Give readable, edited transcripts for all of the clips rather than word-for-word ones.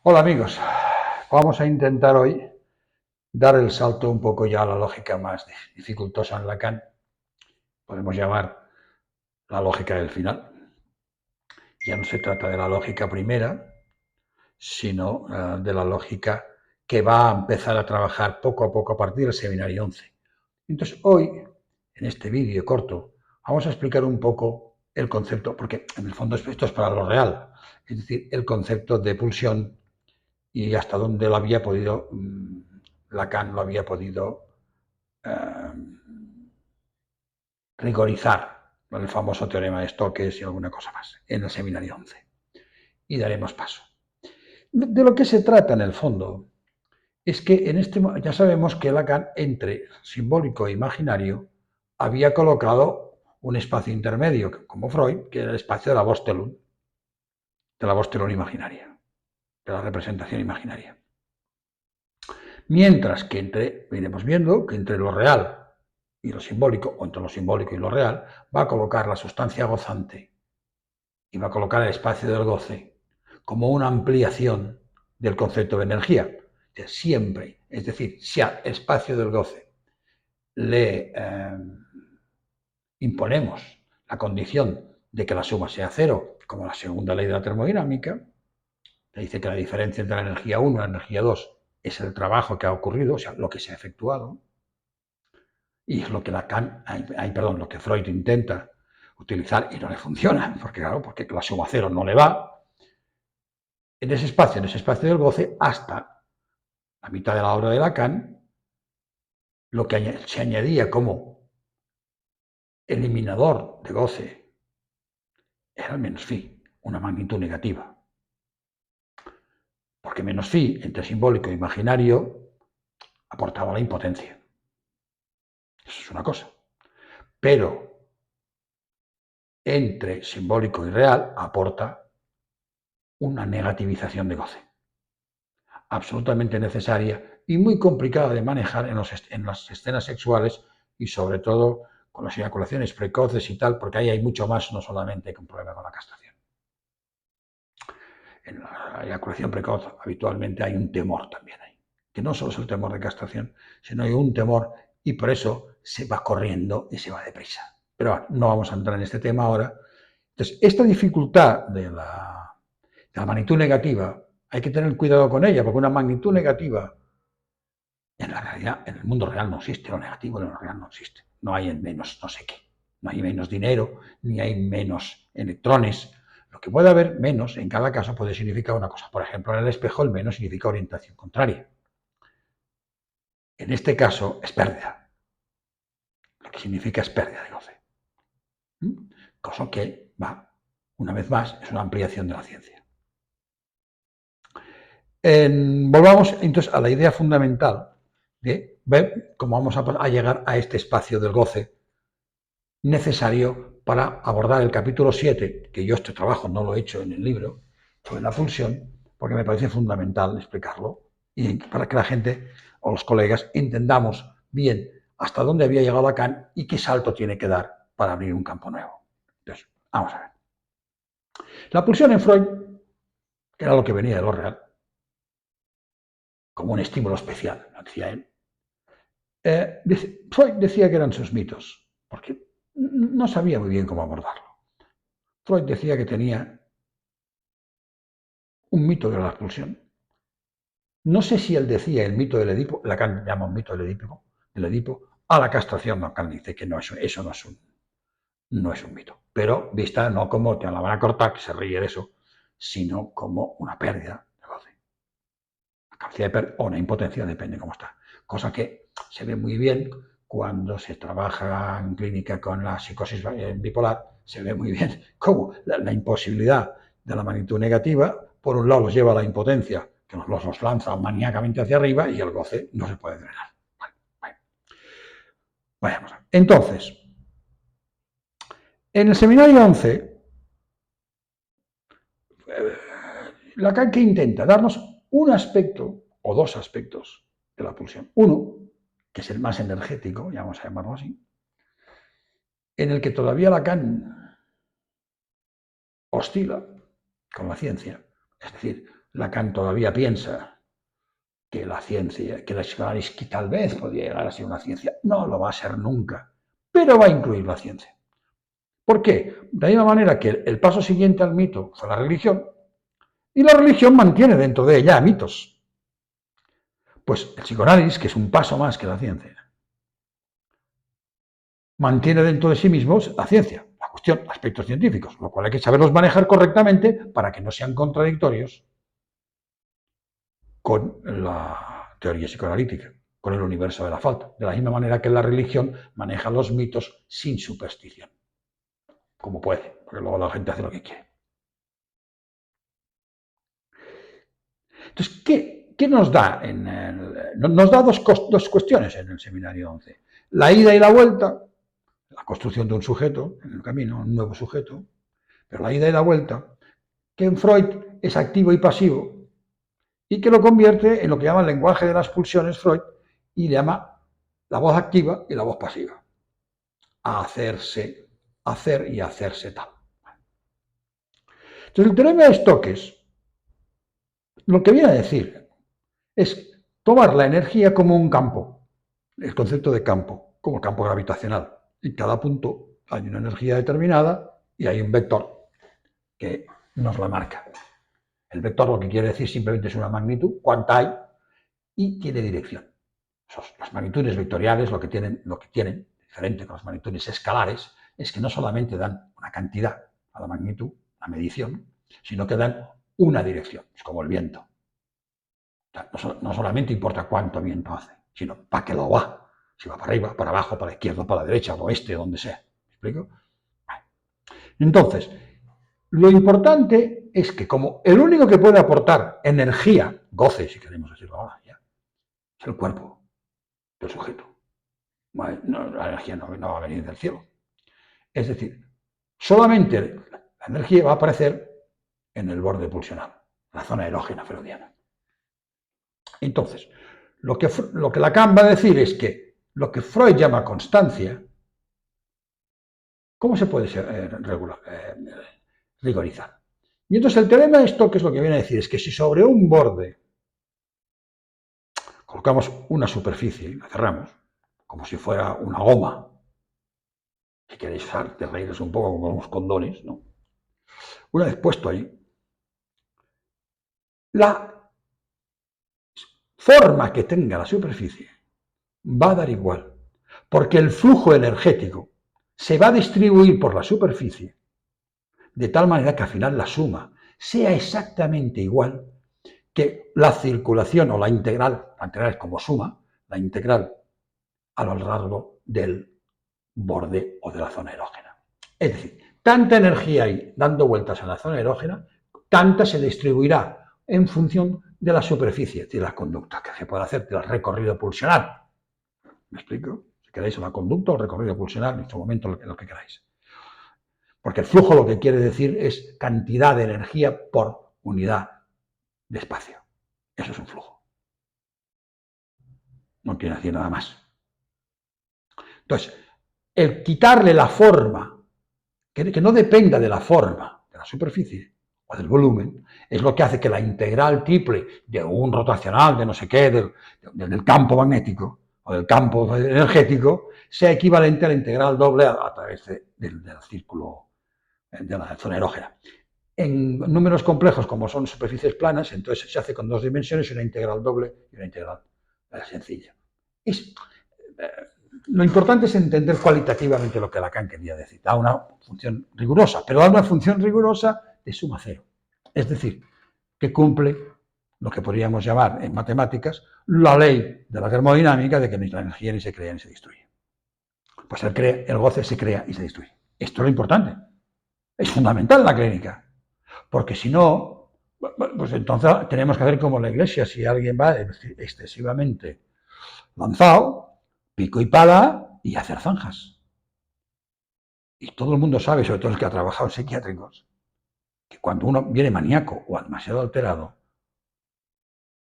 Hola amigos, vamos a intentar hoy dar el salto un poco ya a la lógica más dificultosa en Lacan. Podemos llamar la lógica del final. Ya no se trata de la lógica primera, sino de la lógica que va a empezar a trabajar poco a poco a partir del seminario 11. Entonces hoy, en este vídeo corto, vamos a explicar un poco el concepto, porque en el fondo esto es para lo real, es decir, el concepto de pulsión y hasta dónde lo había podido, Lacan lo había podido eh, rigorizar con el famoso teorema de Stokes y alguna cosa más en el seminario 11. Y daremos paso. De lo que se trata en el fondo es que ya sabemos que Lacan entre simbólico e imaginario había colocado un espacio intermedio, como Freud, que era el espacio de la Vostelum imaginaria, de la representación imaginaria. Mientras que iremos viendo que entre lo real y lo simbólico, o entre lo simbólico y lo real, va a colocar la sustancia gozante y va a colocar el espacio del goce como una ampliación del concepto de energía. Siempre, es decir, si al espacio del goce le imponemos la condición de que la suma sea cero, como la segunda ley de la termodinámica, que dice que la diferencia entre la energía 1 y la energía 2 es el trabajo que ha ocurrido, o sea, lo que se ha efectuado, y es lo que lo que Freud intenta utilizar y no le funciona, porque claro, porque la suma cero no le va, en ese espacio del goce, hasta la mitad de la obra de Lacan, lo que se añadía como eliminador de goce era el menos phi, una magnitud negativa. Porque menos phi, entre simbólico e imaginario, aportaba la impotencia. Eso es una cosa. Pero entre simbólico y real aporta una negativización de goce, absolutamente necesaria y muy complicada de manejar en las escenas sexuales y sobre todo con las eyaculaciones precoces y tal, porque ahí hay mucho más, no solamente que un problema con la castración. En la eyaculación precoz habitualmente hay un temor también ahí, que no solo es el temor de castración, sino hay un temor y por eso se va corriendo y se va deprisa. Pero no vamos a entrar en este tema ahora. Entonces, esta dificultad de la magnitud negativa, hay que tener cuidado con ella, porque una magnitud negativa en la realidad, en el mundo real no existe, lo negativo en lo real no existe. No hay en menos no sé qué, no hay menos dinero, ni hay menos electrones. Lo que puede haber menos en cada caso puede significar una cosa. Por ejemplo, en el espejo el menos significa orientación contraria. En este caso es pérdida. Lo que significa es pérdida de goce. Cosa que va, una vez más, es una ampliación de la ciencia. Volvamos entonces a la idea fundamental de ver cómo vamos a llegar a este espacio del goce necesario para abordar el capítulo 7, que yo este trabajo no lo he hecho en el libro, sobre la pulsión, porque me parece fundamental explicarlo y para que la gente o los colegas entendamos bien hasta dónde había llegado Lacan y qué salto tiene que dar para abrir un campo nuevo. Entonces, vamos a ver. La pulsión en Freud era lo que venía de lo real, como un estímulo especial, decía él. Freud decía que eran sus mitos, porque no sabía muy bien cómo abordarlo. Freud decía que tenía un mito de la expulsión. No sé si él decía el mito del Edipo, Lacan llama un mito del Edipo, a la castración. Lacan dice que no, eso no es un mito. Pero vista no como te la van a cortar, que se ríe de eso, sino como una pérdida de goce. Una capacidad de pérdida o una impotencia, depende cómo está. Cosa que se ve muy bien cuando se trabaja en clínica con la psicosis bipolar, se ve muy bien cómo la imposibilidad de la magnitud negativa, por un lado los lleva a la impotencia, que los lanza maníacamente hacia arriba y el goce no se puede drenar. Vayamos. Entonces, en el seminario 11, Lacan que intenta darnos un aspecto o dos aspectos de la pulsión. Uno, que es el más energético, ya vamos a llamarlo así, en el que todavía Lacan oscila con la ciencia. Es decir, Lacan todavía piensa que la ciencia, que la psicoanálisis tal vez podría llegar a ser una ciencia. No lo va a ser nunca, pero va a incluir la ciencia. ¿Por qué? De la misma manera que el paso siguiente al mito fue la religión, y la religión mantiene dentro de ella mitos. Pues el psicoanálisis, que es un paso más que la ciencia, mantiene dentro de sí mismo la ciencia, la cuestión, aspectos científicos, lo cual hay que saberlos manejar correctamente para que no sean contradictorios con la teoría psicoanalítica, con el universo de la falta, de la misma manera que la religión maneja los mitos sin superstición, como puede, porque luego la gente hace lo que quiere. Entonces, ¿qué nos da? Nos da dos cuestiones en el seminario 11. La ida y la vuelta, la construcción de un sujeto en el camino, un nuevo sujeto, pero la ida y la vuelta, que en Freud es activo y pasivo, y que lo convierte en lo que llama el lenguaje de las pulsiones Freud, y le llama la voz activa y la voz pasiva. A hacerse, hacer y hacerse tal. Entonces, el teorema de Stokes lo que viene a decir es tomar la energía como un campo, el concepto de campo, como campo gravitacional. En cada punto hay una energía determinada y hay un vector que nos la marca. El vector lo que quiere decir simplemente es una magnitud, cuánta hay, y tiene dirección. Las magnitudes vectoriales lo que tienen, diferente con las magnitudes escalares, es que no solamente dan una cantidad a la magnitud, la medición, sino que dan una dirección, es como el viento. O sea, no solamente importa cuánto viento hace, sino para qué lo va. Si va para arriba, para abajo, para la izquierda, para la derecha, al oeste, donde sea. ¿Me explico? Entonces, lo importante es que como el único que puede aportar energía, goce, si queremos decirlo ahora, ya, es el cuerpo del sujeto. No, la energía no va a venir del cielo. Es decir, solamente la energía va a aparecer en el borde pulsional, la zona erógena freudiana. Entonces, lo que Lacan va a decir es que lo que Freud llama constancia, ¿cómo se puede rigorizar? Y entonces el teorema de Stokes lo que viene a decir es que si sobre un borde colocamos una superficie y la cerramos, como si fuera una goma, si queréis de reíros un poco como los condones, ¿no? Una vez puesto ahí, la forma que tenga la superficie va a dar igual, porque el flujo energético se va a distribuir por la superficie de tal manera que al final la suma sea exactamente igual que la circulación o la integral es como suma, la integral a lo largo del borde o de la zona erógena. Es decir, tanta energía hay dando vueltas en la zona erógena, tanta se distribuirá en función de la superficie, de la conducta que se puede hacer del recorrido pulsional. ¿Me explico? Si queréis una conducta o recorrido pulsional, en su momento lo que queráis. Porque el flujo lo que quiere decir es cantidad de energía por unidad de espacio. Eso es un flujo. No quiere decir nada más. Entonces, el quitarle la forma, que no dependa de la forma de la superficie o del volumen, es lo que hace que la integral triple de un rotacional, de no sé qué, del campo magnético o del campo energético, sea equivalente a la integral doble a través del círculo de la zona erógena. En números complejos, como son superficies planas, entonces se hace con dos dimensiones, una integral doble y una integral sencilla. Lo importante es entender cualitativamente lo que Lacan quería decir. Da una función rigurosa, pero da una función rigurosa de suma cero. Es decir, que cumple lo que podríamos llamar en matemáticas la ley de la termodinámica de que ni la energía ni se crea ni se destruye. Pues el goce se crea y se destruye. Esto es lo importante. Es fundamental en la clínica. Porque si no, pues entonces tenemos que hacer como la iglesia. Si alguien va excesivamente lanzado, pico y pala y hacer zanjas. Y todo el mundo sabe, sobre todo el que ha trabajado en psiquiátricos, que cuando uno viene maníaco o demasiado alterado,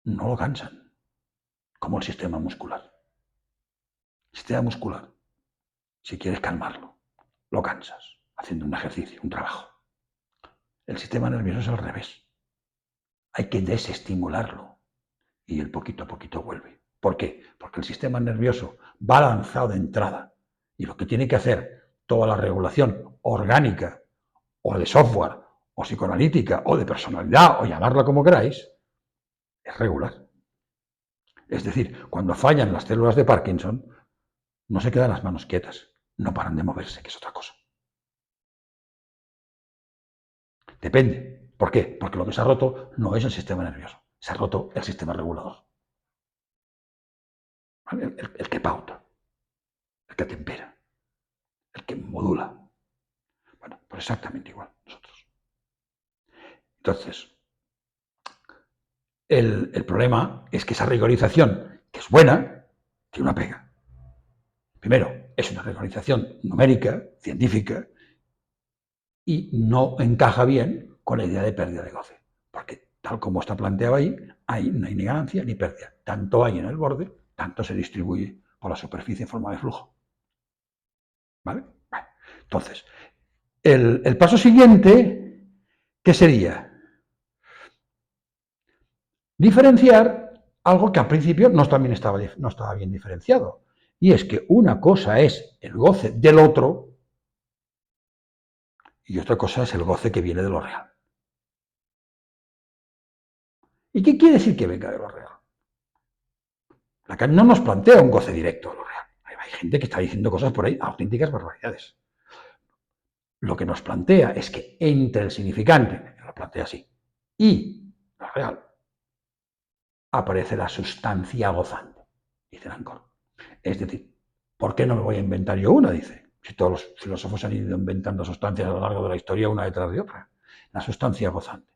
no lo cansan, como el sistema muscular. El sistema muscular, si quieres calmarlo, lo cansas haciendo un ejercicio, un trabajo. El sistema nervioso es al revés. hay que desestimularlo y el poquito a poquito vuelve. ¿Por qué? Porque el sistema nervioso va lanzado de entrada y lo que tiene que hacer toda la regulación orgánica o de software o psicoanalítica o de personalidad o llamarla como queráis, es regular. Es decir, cuando fallan las células de Parkinson, no se quedan las manos quietas, no paran de moverse, que es otra cosa. Depende. ¿Por qué? Porque lo que se ha roto no es el sistema nervioso, se ha roto el sistema regulador. ¿Vale? El que pauta, el que tempera, el que modula. Bueno, pues exactamente igual nosotros. Entonces, el problema es que esa rigorización, que es buena, tiene una pega. Primero, es una rigorización numérica, científica, y no encaja bien con la idea de pérdida de goce. Porque tal como está planteado ahí no hay ni ganancia ni pérdida. Tanto hay en el borde, tanto se distribuye por la superficie en forma de flujo. ¿Vale? Bueno, entonces, el paso siguiente, ¿qué sería? Diferenciar algo que al principio no estaba bien diferenciado. Y es que una cosa es el goce del otro y otra cosa es el goce que viene de lo real. ¿Y qué quiere decir que venga de lo real? Lacan no nos plantea un goce directo de lo real. Hay gente que está diciendo cosas por ahí, auténticas barbaridades. Lo que nos plantea es que entre el significante, lo plantea así, y lo real, aparece la sustancia gozante, dice Lacan. Es decir, ¿por qué no me voy a inventar yo una? Dice, si todos los filósofos han ido inventando sustancias a lo largo de la historia una detrás de otra. La sustancia gozante.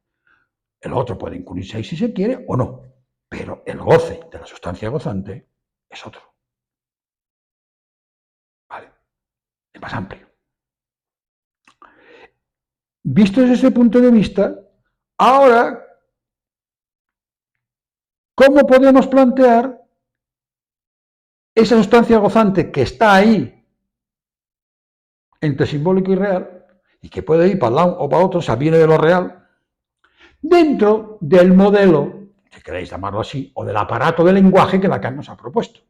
El otro puede incluirse ahí si se quiere o no, pero el goce de la sustancia gozante es otro. ¿Vale? Es más amplio. Visto desde ese punto de vista, ahora, ¿cómo podemos plantear esa sustancia gozante que está ahí entre simbólico y real y que puede ir para un lado o para otro, o sea, viene de lo real, dentro del modelo, si queréis llamarlo así, o del aparato de lenguaje que Lacan nos ha propuesto?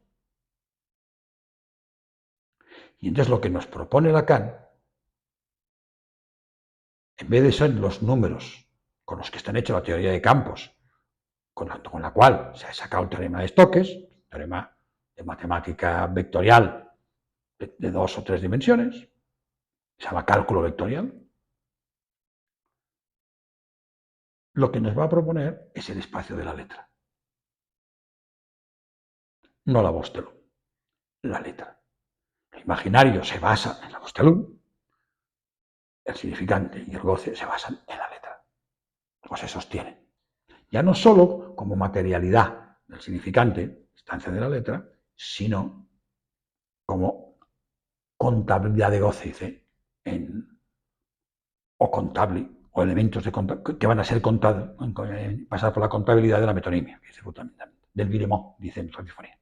Y entonces lo que nos propone Lacan, en vez de ser los números con los que está hecha la teoría de campos, con la cual se ha sacado el teorema de Stokes, teorema de matemática vectorial de 2 o 3 dimensiones, se llama cálculo vectorial, lo que nos va a proponer es el espacio de la letra. No la Bostelum, la letra. El imaginario se basa en la Bostelum, el significante y el goce se basan en la letra. Luego se sostienen. Ya no solo como materialidad del significante, instancia de la letra, sino como contabilidad de goce, dice, o contable, o elementos que van a ser contados, pasar por la contabilidad de la metonimia, dice del viremont, dice en radiofonía.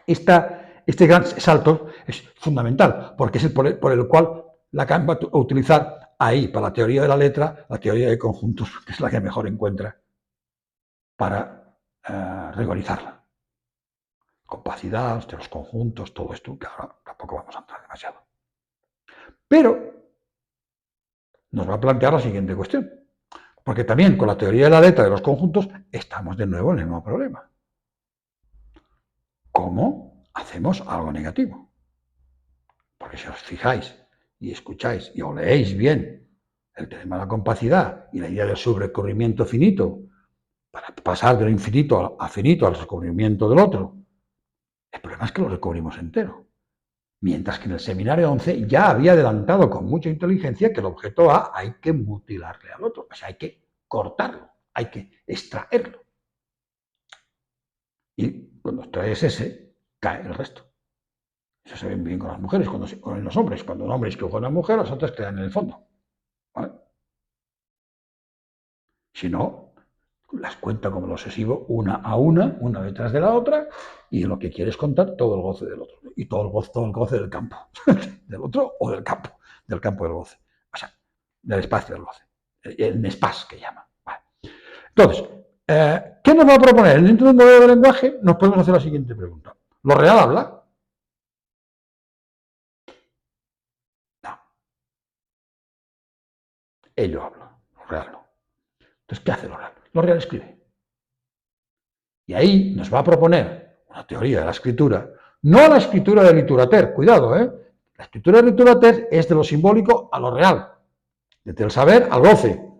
Este gran salto es fundamental, porque es el por el cual Lacan va a utilizar ahí, para la teoría de la letra, la teoría de conjuntos, que es la que mejor encuentra para rigorizarla. Compacidad de los conjuntos, todo esto, que ahora tampoco vamos a entrar demasiado. Pero nos va a plantear la siguiente cuestión, porque también con la teoría de la letra de los conjuntos estamos de nuevo en el mismo problema. ¿Cómo hacemos algo negativo? Porque si os fijáis y escucháis y os leéis bien el tema de la compacidad y la idea del subrecorrimiento finito, para pasar de lo infinito a finito al recubrimiento del otro, el problema es que lo recubrimos entero. Mientras que en el seminario 11 ya había adelantado con mucha inteligencia que el objeto A hay que mutilarle al otro, o sea, hay que cortarlo, hay que extraerlo. Y cuando extraes ese, cae el resto. Eso se ve bien con las mujeres, con los hombres. Cuando un hombre escoge a una mujer, las otras quedan en el fondo. ¿Vale? Si no, las cuenta como lo obsesivo una a una detrás de la otra, y lo que quiere es contar todo el goce del otro. Y todo el goce del campo. Del otro o del campo del goce. O sea, del espacio del goce. El NESPAS que llama. Vale. Entonces, ¿qué nos va a proponer? Dentro de un modelo de lenguaje nos podemos hacer la siguiente pregunta. ¿Lo real habla? No. Ello habla, lo real no. Entonces, ¿qué hace lo real? Lo real escribe. Y ahí nos va a proponer una teoría de la escritura, no la escritura de Literater, cuidado, La escritura de Literater es de lo simbólico a lo real, desde el saber al goce,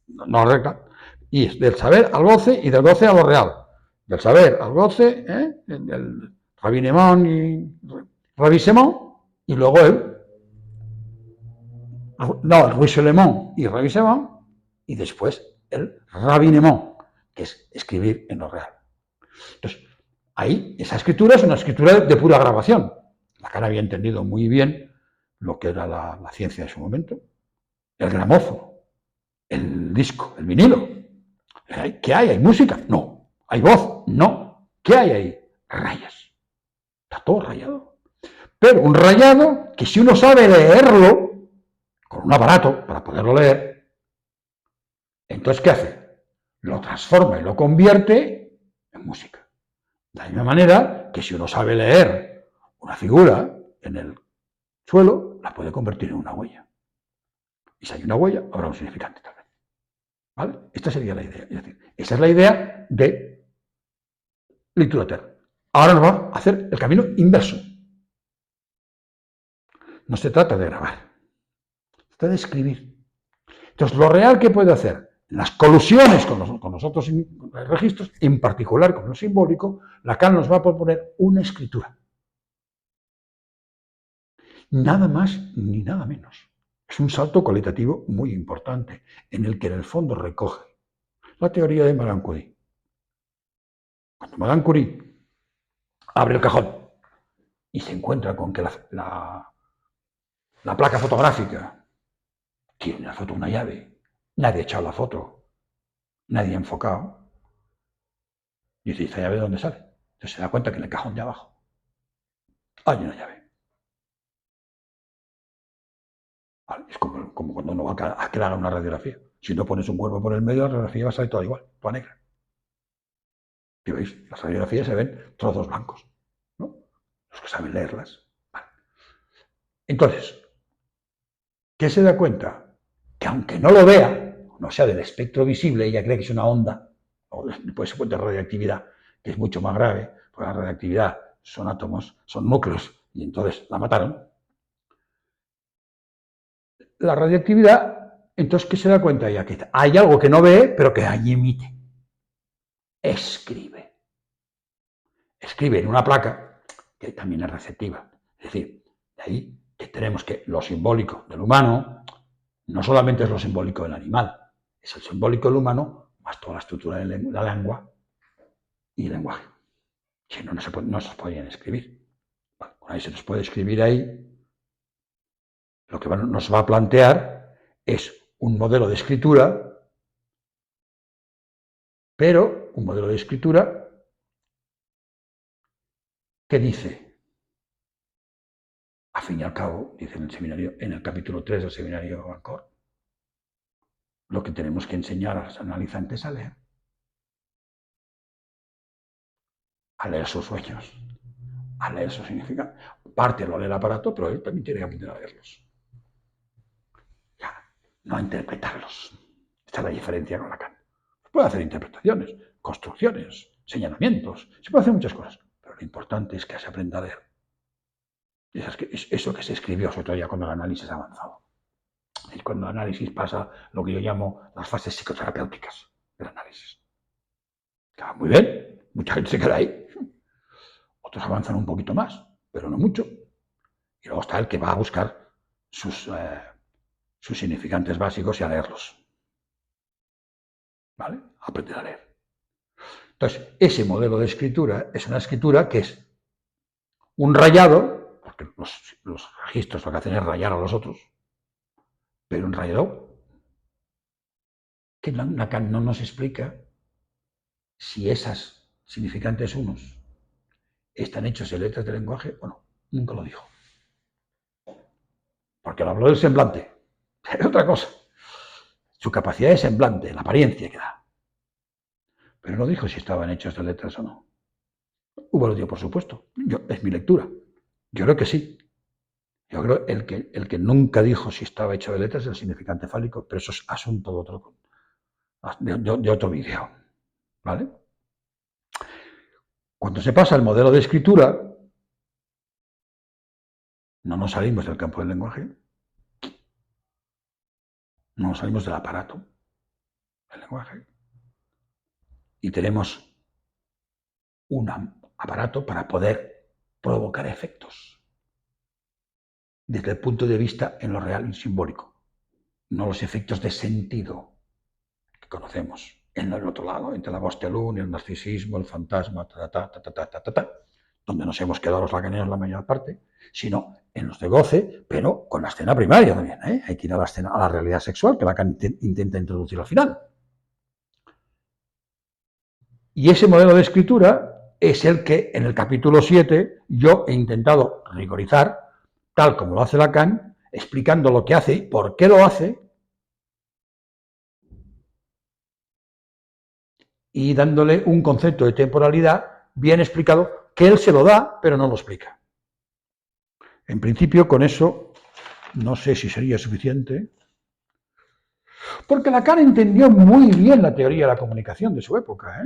no recta, y es del saber al goce y del goce a lo real, del saber al goce, del rabinement y ravissement, y luego el ruissellement y ravissement, y después el rabinement, que es escribir en lo real. Entonces, ahí, esa escritura es una escritura de pura grabación. Lacan había entendido muy bien lo que era la ciencia de su momento. El gramófono, el disco, el vinilo. ¿Qué hay? ¿Hay música? No. ¿Hay voz? No. ¿Qué hay ahí? Rayas. Está todo rayado. Pero un rayado que si uno sabe leerlo, con un aparato para poderlo leer, entonces ¿qué hace? Lo transforma y lo convierte en música. De la misma manera que si uno sabe leer una figura en el suelo, la puede convertir en una huella. Y si hay una huella, habrá un significante también. ¿Vale? Esta sería la idea. Es decir, esa es la idea de Literater. Ahora nos va a hacer el camino inverso. No se trata de grabar, se trata de escribir. Entonces, lo real que puede hacer, las colusiones con los otros registros, en particular con lo simbólico, Lacan nos va a proponer una escritura. Nada más ni nada menos. Es un salto cualitativo muy importante, en el que en el fondo recoge la teoría de Madame Curie. Cuando Madame Curie abre el cajón y se encuentra con que la placa fotográfica tiene la foto una llave, nadie ha echado la foto, nadie ha enfocado, y dice, ¿esta llave de dónde sale? Entonces se da cuenta que en el cajón de abajo hay una llave. ¿Vale? Es como cuando uno va a crear una radiografía. Si no pones un cuerpo por el medio, la radiografía va a salir toda igual, toda negra. ¿Y veis? Las radiografías se ven trozos blancos, ¿no? Los que saben leerlas. Vale. Entonces, ¿qué se da cuenta? Que aunque no lo vea, no sea del espectro visible, ella cree que es una onda, o después se cuenta de radioactividad, que es mucho más grave, porque la radioactividad son átomos, son núcleos, y entonces la mataron. La radioactividad, entonces, ¿qué se da cuenta ella? Que hay algo que no ve, pero que ahí emite. Escribe. Escribe en una placa que también es receptiva. Es decir, de ahí que tenemos que lo simbólico del humano no solamente es lo simbólico del animal, es el simbólico del humano más toda la estructura de la lengua y el lenguaje. Si no, no se podrían escribir. Bueno, ahí se nos puede escribir ahí. Lo que nos va a plantear es un modelo de escritura, pero un modelo de escritura que dice, a fin y al cabo, dice en el seminario, en el capítulo 3 del seminario Bancor, lo que tenemos que enseñar a los analizantes a leer sus sueños, a leer su significado. Parte lo lee el aparato, pero él también tiene que aprender a leerlos. Ya, no a interpretarlos. Esta es la diferencia con Lacan. Se puede hacer interpretaciones, construcciones, señalamientos, se puede hacer muchas cosas, pero lo importante es que se aprenda a leer. Eso que se escribió, sobre todo ya cuando el análisis ha avanzado. Es cuando el análisis pasa lo que yo llamo las fases psicoterapéuticas del análisis. Está muy bien, mucha gente se queda ahí. Otros avanzan un poquito más, pero no mucho. Y luego está el que va a buscar sus significantes básicos y a leerlos. ¿Vale? Aprender a leer. Entonces, ese modelo de escritura es una escritura que es un rayado, porque los registros lo que hacen es rayar a los otros, pero un rayado que Lacan no nos explica si esas significantes unos están hechos en letras de lenguaje o no. Nunca lo dijo. Porque lo habló del semblante. Es otra cosa. Su capacidad de semblante, la apariencia que da. pero no dijo si estaban hechos de letras o no. Hubo lo dio, por supuesto. Es mi lectura. Yo creo que sí. Yo creo que el que nunca dijo si estaba hecho de letras es el significante fálico, pero eso es asunto de otro vídeo. ¿Vale? Cuando se pasa al modelo de escritura, no nos salimos del campo del lenguaje, no nos salimos del aparato del lenguaje y tenemos un aparato para poder provocar efectos desde el punto de vista en lo real y simbólico, no los efectos de sentido que conocemos en el otro lado, entre la Bostelun, el narcisismo, el fantasma, donde nos hemos quedado los lacanianos la mayor parte, sino en los de goce, pero con la escena primaria también. Hay que ir a la escena, a la realidad sexual que Lacan intenta introducir al final. Y ese modelo de escritura es el que en el capítulo 7 yo he intentado rigorizar, tal como lo hace Lacan, explicando lo que hace y por qué lo hace, y dándole un concepto de temporalidad bien explicado, que él se lo da, pero no lo explica. En principio, con eso, no sé si sería suficiente, porque Lacan entendió muy bien la teoría de la comunicación de su época.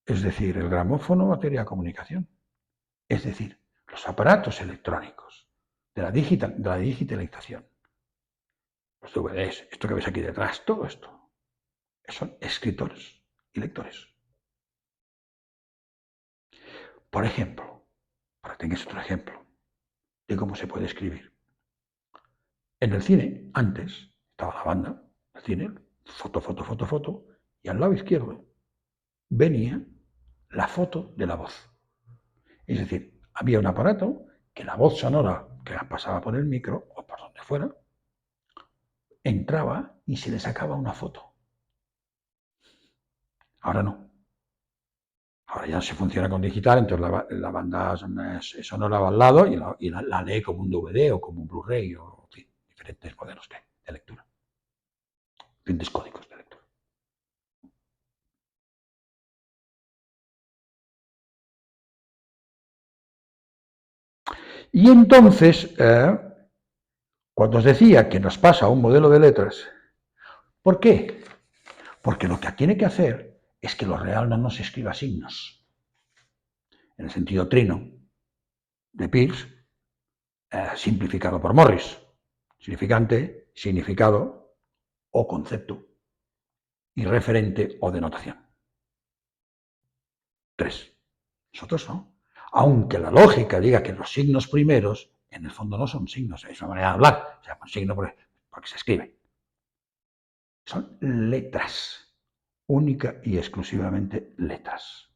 Es decir, el gramófono, materia de comunicación. Es decir, los aparatos electrónicos de la digitalización, los DVDs, esto que ves aquí detrás, todo esto, son escritores y lectores. Por ejemplo, para que tengáis otro ejemplo de cómo se puede escribir. En el cine, antes, estaba la banda, el cine, foto, y al lado izquierdo venía la foto de la voz. Es decir, había un aparato que la voz sonora que pasaba por el micro o por donde fuera, entraba y se le sacaba una foto. Ahora no. Ahora ya se funciona con digital, entonces la banda sonora va al lado y la lee como un DVD o como un Blu-ray o en fin, diferentes modelos de lectura, diferentes códigos de lectura. Y entonces, cuando os decía que nos pasa a un modelo de letras, ¿por qué? Porque lo que tiene que hacer es que lo real no nos escriba signos. En el sentido trino de Peirce, simplificado por Morris. Significante, significado o concepto. Y referente o denotación. 3. Nosotros no. Aunque la lógica diga que los signos primeros, en el fondo no son signos, es una manera de hablar. Se llama signo porque se escribe. Son letras. Única y exclusivamente letras.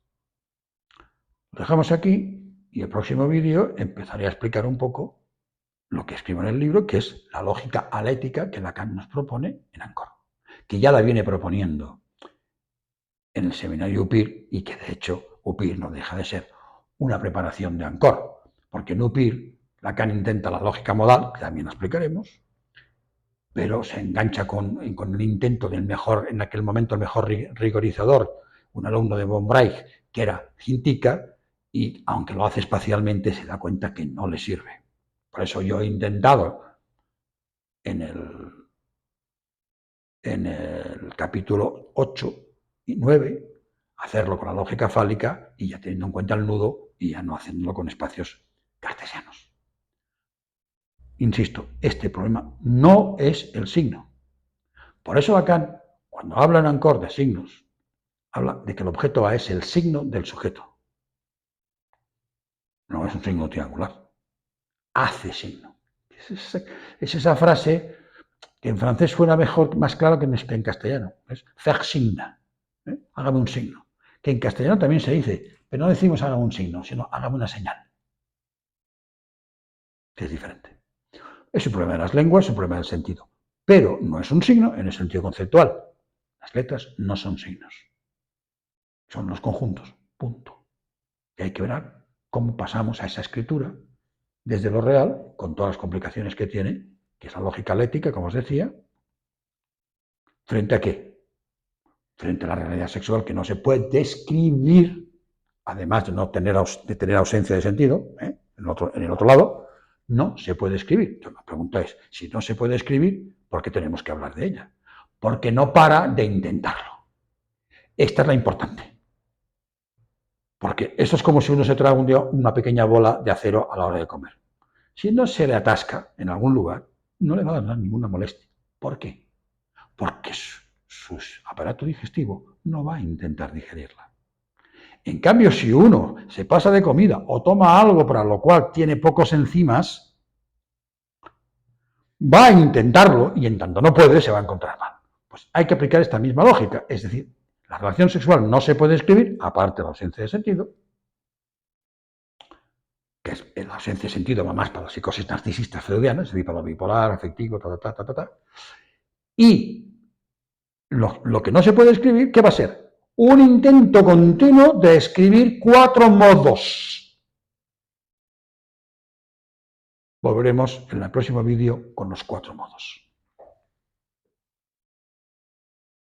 Lo dejamos aquí y el próximo vídeo empezaré a explicar un poco lo que escribo en el libro, que es la lógica alética que Lacan nos propone en Ancor, que ya la viene proponiendo en el seminario UPIR y que de hecho UPIR no deja de ser una preparación de Ancor, porque en UPIR Lacan intenta la lógica modal, que también explicaremos, pero se engancha con el intento del mejor, en aquel momento el mejor rigorizador, un alumno de von Breich, que era Hintika, y aunque lo hace espacialmente se da cuenta que no le sirve. Por eso yo he intentado en el capítulo 8 y 9 hacerlo con la lógica fálica y ya teniendo en cuenta el nudo y ya no haciéndolo con espacios cartesianos. Insisto, este problema no es el signo. Por eso Lacan, cuando habla en Ancor de signos, habla de que el objeto A es el signo del sujeto. No es un signo triangular. Hace signo. Es esa frase que en francés suena mejor, más claro que en castellano. Es faire signa. Hágame un signo. Que en castellano también se dice, pero no decimos hágame un signo, sino hágame una señal. Que es diferente. Es un problema de las lenguas, es un problema del sentido. Pero no es un signo en el sentido conceptual. Las letras no son signos. Son los conjuntos. Punto. Y hay que ver cómo pasamos a esa escritura desde lo real, con todas las complicaciones que tiene, que es la lógica lética, como os decía, frente a qué? frente a la realidad sexual que no se puede describir, además de no tener, tener ausencia de sentido, en el otro lado, no se puede escribir. Entonces, la pregunta es, si no se puede escribir, ¿por qué tenemos que hablar de ella? Porque no para de intentarlo. Esta es la importante. Porque eso es como si uno se traga un día una pequeña bola de acero a la hora de comer. Si no se le atasca en algún lugar, no le va a dar ninguna molestia. ¿Por qué? Porque su aparato digestivo no va a intentar digerirla. En cambio, si uno se pasa de comida o toma algo para lo cual tiene pocos enzimas, va a intentarlo y en tanto no puede, se va a encontrar mal. Pues hay que aplicar esta misma lógica, es decir, la relación sexual no se puede escribir, aparte de la ausencia de sentido, que es la ausencia de sentido va más para las psicosis narcisistas freudianas, es decir, para lo bipolar, afectivo, y lo que no se puede escribir, ¿qué va a ser? Un intento continuo de escribir 4 modos. Volveremos en el próximo vídeo con los 4 modos.